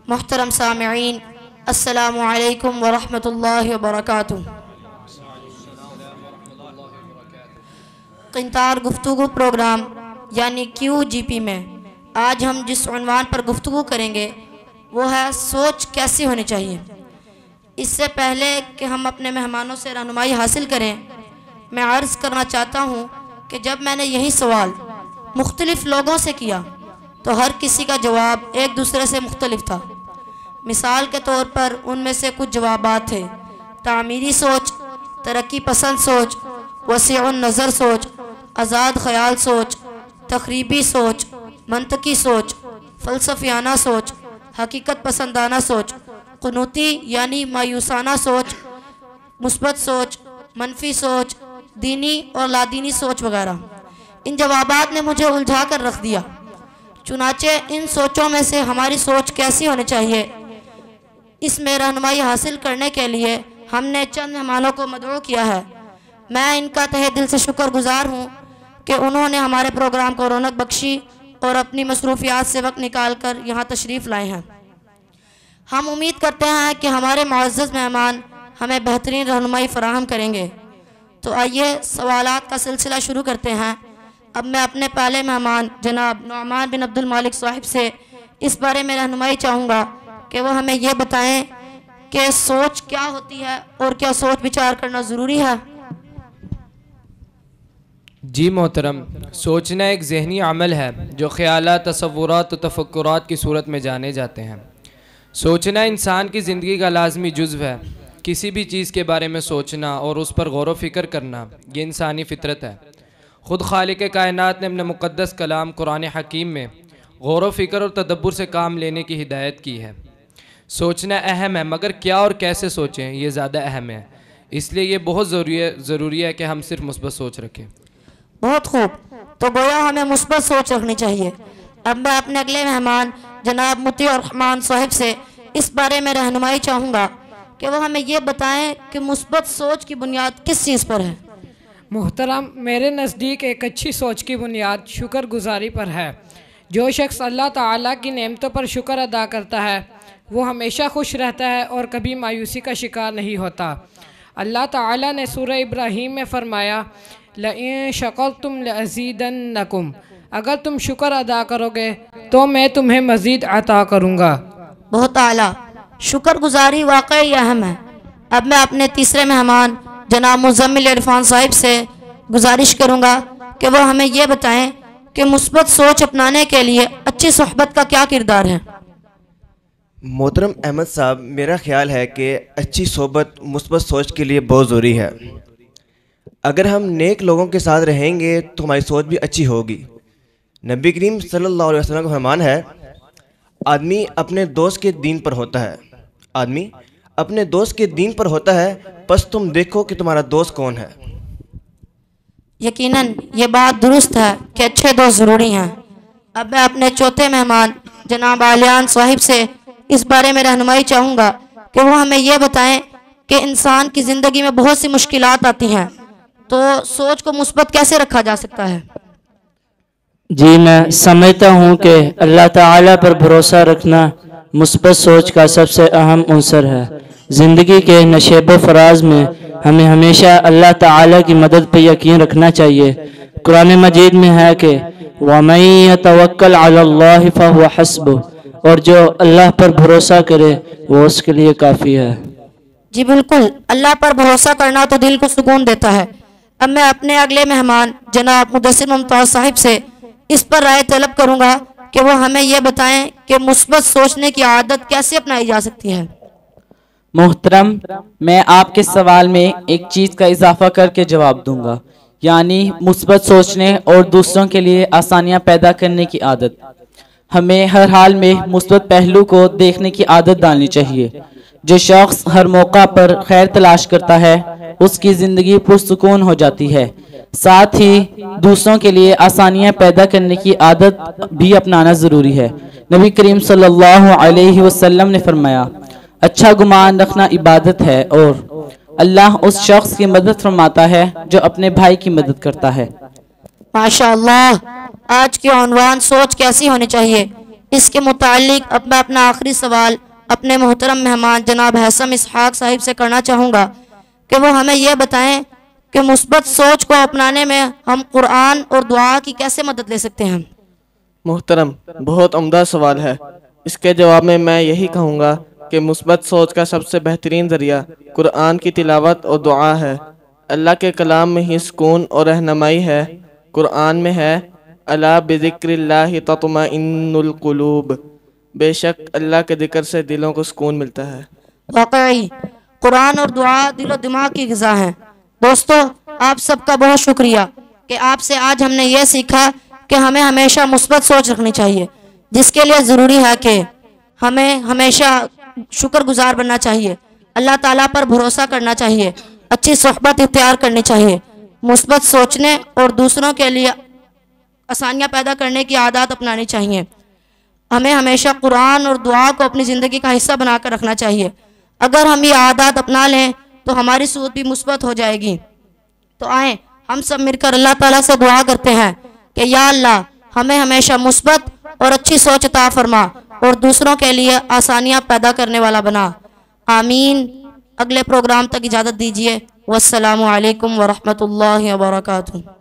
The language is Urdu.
محترم سامعین، السلام علیکم ورحمۃ اللہ وبرکاتہ۔ قنطار گفتگو پروگرام یعنی QGP میں آج ہم جس عنوان پر گفتگو کریں گے وہ ہے سوچ کیسی ہونی چاہیے۔ اس سے پہلے کہ ہم اپنے مہمانوں سے رہنمائی حاصل کریں، میں عرض کرنا چاہتا ہوں کہ جب میں نے یہی سوال مختلف لوگوں سے کیا تو ہر کسی کا جواب ایک دوسرے سے مختلف تھا۔ مثال کے طور پر ان میں سے کچھ جوابات تھے: تعمیری سوچ، ترقی پسند سوچ، وسیع النظر سوچ، آزاد خیال سوچ، تخریبی سوچ، منطقی سوچ، فلسفیانہ سوچ، حقیقت پسندانہ سوچ، قنوطی یعنی مایوسانہ سوچ، مثبت سوچ، منفی سوچ، دینی اور لادینی سوچ وغیرہ۔ ان جوابات نے مجھے الجھا کر رکھ دیا۔ چنانچہ ان سوچوں میں سے ہماری سوچ کیسی ہونی چاہیے، اس میں رہنمائی حاصل کرنے کے لیے ہم نے چند مہمانوں کو مدعو کیا ہے۔ میں ان کا تہہ دل سے شکر گزار ہوں کہ انہوں نے ہمارے پروگرام کو رونق بخشی اور اپنی مصروفیات سے وقت نکال کر یہاں تشریف لائے ہیں۔ ہم امید کرتے ہیں کہ ہمارے معزز مہمان ہمیں بہترین رہنمائی فراہم کریں گے۔ تو آئیے سوالات کا سلسلہ شروع کرتے ہیں۔ اب میں اپنے پہلے مہمان جناب نعمان بن عبد المالک صاحب سے اس بارے میں رہنمائی چاہوں گا کہ وہ ہمیں یہ بتائیں کہ سوچ کیا ہوتی ہے اور کیا سوچ بچار کرنا ضروری ہے۔ جی محترم، سوچنا ایک ذہنی عمل ہے جو خیالات، تصورات و تفکرات کی صورت میں جانے جاتے ہیں۔ سوچنا انسان کی زندگی کا لازمی جزو ہے۔ کسی بھی چیز کے بارے میں سوچنا اور اس پر غور و فکر کرنا یہ انسانی فطرت ہے۔ خود خالق کائنات نے اپنے مقدس کلام قرآن حکیم میں غور و فکر اور تدبر سے کام لینے کی ہدایت کی ہے۔ سوچنا اہم ہے، مگر کیا اور کیسے سوچیں یہ زیادہ اہم ہے۔ اس لیے یہ بہت ضروری ہے کہ ہم صرف مثبت سوچ رکھیں۔ بہت خوب، تو گویا ہمیں مثبت سوچ رکھنی چاہیے۔ اب میں اپنے اگلے مہمان جناب مطیع الرحمان صاحب سے اس بارے میں رہنمائی چاہوں گا کہ وہ ہمیں یہ بتائیں کہ مثبت سوچ کی بنیاد کس چیز پر ہے۔ محترم، میرے نزدیک ایک اچھی سوچ کی بنیاد شکر گزاری پر ہے۔ جو شخص اللہ تعالیٰ کی نعمتوں پر شکر ادا کرتا ہے وہ ہمیشہ خوش رہتا ہے اور کبھی مایوسی کا شکار نہیں ہوتا۔ اللہ تعالیٰ نے سورہ ابراہیم میں فرمایا، لَئِن شَكَرْتُمْ لَأَزِيدَنَّكُمْ، اگر تم شکر ادا کرو گے تو میں تمہیں مزید عطا کروں گا۔ بہت اعلیٰ، شکر گزاری واقعی اہم ہے۔ اب میں اپنے تیسرے مہمان جناب مزمل عرفان صاحب سے گزارش کروں گا کہ وہ ہمیں یہ بتائیں کہ مثبت سوچ اپنانے کے لیے اچھی صحبت کا کیا کردار ہے۔ محترم احمد صاحب، میرا خیال ہے کہ اچھی صحبت مثبت سوچ کے لیے بہت ضروری ہے۔ اگر ہم نیک لوگوں کے ساتھ رہیں گے تو ہماری سوچ بھی اچھی ہوگی۔ نبی کریم صلی اللہ علیہ وسلم کا فرمان ہے، آدمی اپنے دوست کے دین پر ہوتا ہے، آدمی اپنے دوست کے دین پر ہوتا ہے، بس تم دیکھو کہ تمہارا دوست کون ہے۔ یقیناً یہ بات درست ہے کہ اچھے دوست ضروری ہیں۔ اب میں اپنے چوتھے مہمان جناب علیان صاحب سے اس بارے میں رہنمائی چاہوں گا کہ وہ ہمیں یہ بتائیں کہ انسان کی زندگی میں بہت سی مشکلات آتی ہیں، تو سوچ کو مثبت کیسے رکھا جا سکتا ہے۔ جی، میں سمجھتا ہوں کہ اللہ تعالیٰ پر بھروسہ رکھنا مثبت سوچ کا سب سے اہم عنصر ہے۔ زندگی کے نشیب و فراز میں ہمیں ہمیشہ اللہ تعالیٰ کی مدد پہ یقین رکھنا چاہیے۔ قرآن مجید میں ہے کہ وَمَن يَتَوَكَّلْ عَلَى اللَّهِ فَهُوَ حَسْبُهُ، اور جو اللہ پر بھروسہ کرے وہ اس کے لیے کافی ہے۔ جی بالکل، اللہ پر بھروسہ کرنا تو دل کو سکون دیتا ہے۔ اب میں اپنے اگلے مہمان جناب مدثر ممتاز صاحب سے اس پر رائے طلب کروں گا کہ وہ ہمیں یہ بتائیں کہ مثبت سوچنے کی عادت کیسے اپنائی جا سکتی ہے۔ محترم، میں آپ کے سوال میں ایک چیز کا اضافہ کر کے جواب دوں گا، یعنی مثبت سوچنے اور دوسروں کے لیے آسانیاں پیدا کرنے کی عادت۔ ہمیں ہر حال میں مثبت پہلو کو دیکھنے کی عادت ڈالنی چاہیے۔ جو شخص ہر موقع پر خیر تلاش کرتا ہے اس کی زندگی پرسکون ہو جاتی ہے۔ ساتھ ہی دوسروں کے لیے آسانیاں پیدا کرنے کی عادت بھی اپنانا ضروری ہے۔ نبی کریم صلی اللہ علیہ وسلم نے فرمایا، اچھا گمان رکھنا عبادت ہے اور اللہ اس شخص کی مدد فرماتا ہے جو اپنے بھائی کی مدد کرتا ہے۔ ماشاءاللہ، آج کی عنوان سوچ کیسی ہونی چاہیے اس کے متعلق اب میں اپنا آخری سوال اپنے محترم مہمان جناب حسم اسحاق صاحب سے کرنا چاہوں گا کہ وہ ہمیں یہ بتائیں کہ مثبت سوچ کو اپنانے میں ہم قرآن اور دعا کی کیسے مدد لے سکتے ہیں؟ محترم، بہت عمدہ سوال ہے۔ اس کے جواب میں یہی کہوں گا کہ مثبت سوچ کا سب سے بہترین ذریعہ قرآن کی تلاوت اور دعا ہے۔ اللہ کے کلام میں ہی سکون اور رہنمائی ہے۔ قرآن میں ہے الا بذکر اللہ تطمئن القلوب، بے شک اللہ کے ذکر سے دلوں کو سکون ملتا ہے۔ واقعی قرآن اور دعا دل و دماغ کی غذا ہے۔ دوستو، آپ سب کا بہت شکریہ کہ آپ سے آج ہم نے یہ سیکھا کہ ہمیں ہمیشہ مثبت سوچ رکھنی چاہیے، جس کے لیے ضروری ہے کہ ہمیں ہمیشہ شکر گزار بننا چاہیے، اللہ تعالیٰ پر بھروسہ کرنا چاہیے، اچھی صحبت اختیار کرنی چاہیے، مثبت سوچنے اور دوسروں کے لیے آسانیاں پیدا کرنے کی عادات اپنانی چاہیے۔ ہمیں ہمیشہ قرآن اور دعا کو اپنی زندگی کا حصہ بنا کر رکھنا چاہیے۔ اگر ہم یہ عادات اپنا لیں تو ہماری سوچ بھی مثبت ہو جائے گی۔ تو آئیں ہم سب مل کر اللہ تعالیٰ سے دعا کرتے ہیں کہ یا اللہ ہمیں ہمیشہ مثبت اور اچھی سوچ عطا فرما اور دوسروں کے لیے آسانیاں پیدا کرنے والا بنا۔ آمین۔ اگلے پروگرام تک اجازت دیجیے۔ والسلام علیکم ورحمۃ اللہ وبرکاتہ۔